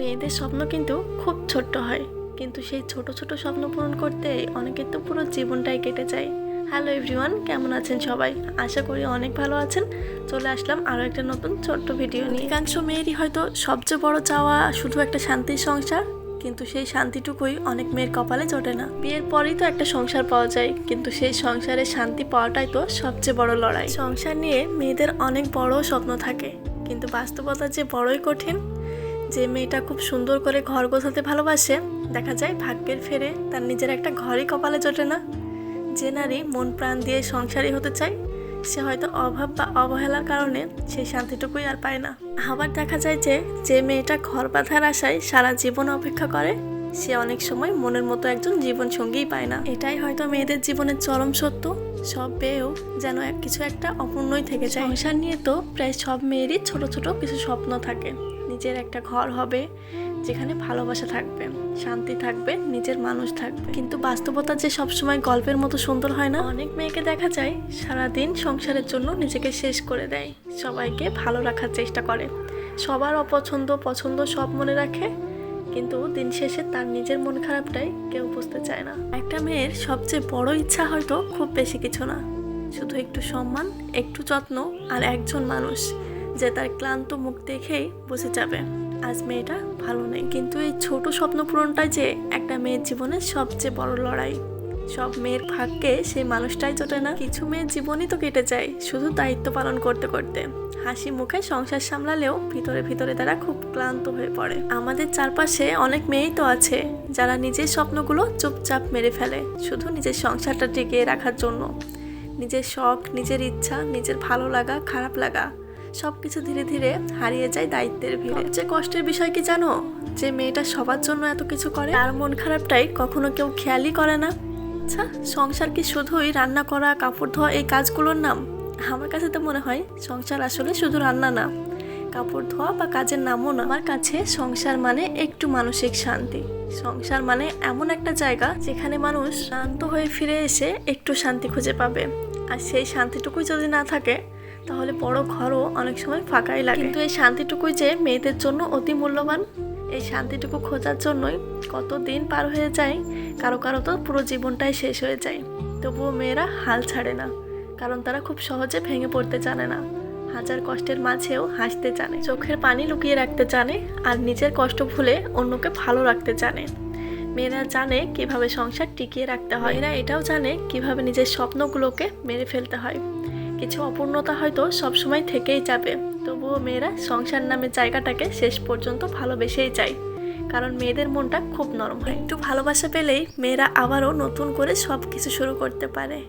মেয়েদের স্বপ্ন কিন্তু খুব ছোট্ট হয়, কিন্তু সেই ছোট ছোট স্বপ্ন পূরণ করতে অনেকের তো পুরো জীবনটাই কেটে যায়। হ্যালো এভরিওয়ান, কেমন আছেন সবাই? আশা করি অনেক ভালো আছেন। চলে আসলাম আরও একটা নতুন ছোট্ট ভিডিও নিয়ে। অধিকাংশ মেয়েরই হয়তো সবচেয়ে বড় চাওয়া শুধু একটা শান্তির সংসার, কিন্তু সেই শান্তিটুকুই অনেক মেয়ের কপালে জোটে না। বিয়ের পরেই তো একটা সংসার পাওয়া যায়, কিন্তু সেই সংসারে শান্তি পাওয়াটাই তো সবচেয়ে বড় লড়াই। সংসার নিয়ে মেয়েদের অনেক বড় স্বপ্ন থাকে, কিন্তু বাস্তবতা যে বড়ই কঠিন। যে মেয়েটা খুব সুন্দর করে ঘর গোছাতে ভালোবাসে, দেখা যায় ভাগ্যের ফেরে তার নিজের একটা ঘরই কপালে জোটে না। যে নারী মন প্রাণ দিয়ে সংসারী হতে চায়, সে হয়তো অভাব বা অবহেলার কারণে সেই শান্তিটুকুই আর পায় না। আবার দেখা যায় যে মেয়েটা ঘর বাঁধার আশায় সারা জীবন অপেক্ষা করে, সে অনেক সময় মনের মতো একজন জীবন সঙ্গীই পায় না। এটাই হয়তো মেয়েদের জীবনের চরম সত্য। সব পেয়েও যেন কিছু একটা অপূর্ণই থেকে যায়। সংসার নিয়ে তো প্রায় সব মেয়েরই ছোট ছোট কিছু স্বপ্ন থাকে। নিজের একটা ঘর হবে, যেখানে ভালোবাসা থাকবে, শান্তি থাকবে, নিজের মানুষ থাকবে। কিন্তু বাস্তবতা যে সবসময় গল্পের মতো সুন্দর হয় না। অনেক মেয়েকে দেখা যায় সারাদিন সংসারের জন্য নিজেকে শেষ করে দেয়, সবাইকে ভালো রাখার চেষ্টা করে, সবার অপছন্দ পছন্দ সব মনে রাখে, কিন্তু দিন শেষে তার নিজের মন খারাপটাই কেউ বুঝতে চায় না। একটা মেয়ের সবচেয়ে বড় ইচ্ছা হয়তো খুব বেশি কিছু না, শুধু একটু সম্মান, একটু যত্ন, আর একজন মানুষ যে তার ক্লান্ত মুখ দেখেই বুঝে যাবে আজ মেয়েটা ভালো নেই। কিন্তু এই ছোট স্বপ্ন পূরণটাই যে একটা মেয়ের জীবনের সবচেয়ে বড় লড়াই। সব মেয়ের ভাগ্যে সেই মানুষটাই জোটে না। কিছু মেয়ের জীবনই তো কেটে যায় শুধু দায়িত্ব পালন করতে করতে। হাসি মুখে সংসার সামলালেও ভিতরে ভিতরে তারা খুব ক্লান্ত হয়ে পড়ে। আমাদের চারপাশে অনেক মেয়েই তো আছে যারা নিজের স্বপ্নগুলো চুপচাপ মেরে ফেলে শুধু নিজের সংসারটা টিকিয়ে রাখার জন্য। নিজের শখ, নিজের ইচ্ছা, নিজের ভালো লাগা, খারাপ লাগা সবকিছু ধীরে ধীরে হারিয়ে যায় দায়িত্বের ভিড়ে। সবচেয়ে কষ্টের বিষয় কি জানো? যে মেয়েটা সবার জন্য এত কিছু করে, তার মন খারাপটাই কখনো কেউ খেয়ালই করে না। আচ্ছা, সংসার কি শুধুই রান্না করা, কাপড় ধোয়া এই কাজগুলোর নাম? আমার কাছে তো মনে হয় সংসার আসলে শুধু রান্না না, কাপড় ধোয়া বা কাজের নামও না। আমার কাছে সংসার মানে একটু মানসিক শান্তি। সংসার মানে এমন একটা জায়গা যেখানে মানুষ শান্ত হয়ে ফিরে এসে একটু শান্তি খুঁজে পাবে। আর সেই শান্তিটুকুই যদি না থাকে, তাহলে বড় ঘরও অনেক সময় ফাঁকাই লাগে। কিন্তু এই শান্তিটুকুই যে মেয়েদের জন্য অতি মূল্যবান। এই শান্তিটুকু খোঁজার জন্যই কত দিন পার হয়ে যায়, কারো কারো তো পুরো জীবনটাই শেষ হয়ে যায়। তবুও মেয়েরা হাল ছাড়ে না, কারণ তারা খুব সহজে ভেঙে পড়তে জানে না। হাজার কষ্টের মাঝেও হাসতে জানে, চোখের পানি লুকিয়ে রাখতে জানে, আর নিজের কষ্ট ভুলে অন্যকে ভালো রাখতে জানে। মেয়েরা জানে কিভাবে সংসার টিকিয়ে রাখতে হয়। এরা এটাও জানে কিভাবে নিজের স্বপ্নগুলোকে মেরে ফেলতে হয়। কিছু অপূর্ণতা হয়তো সবসময় থেকেই যাবে, তবুও মেয়েরা সংসার নামের জায়গাটাকে শেষ পর্যন্ত ভালোবেসেই যায়, কারণ মেয়েদের মনটা খুব নরম হয়। একটু ভালোবাসা পেলেই মেয়েরা আবারও নতুন করে সব কিছু শুরু করতে পারে।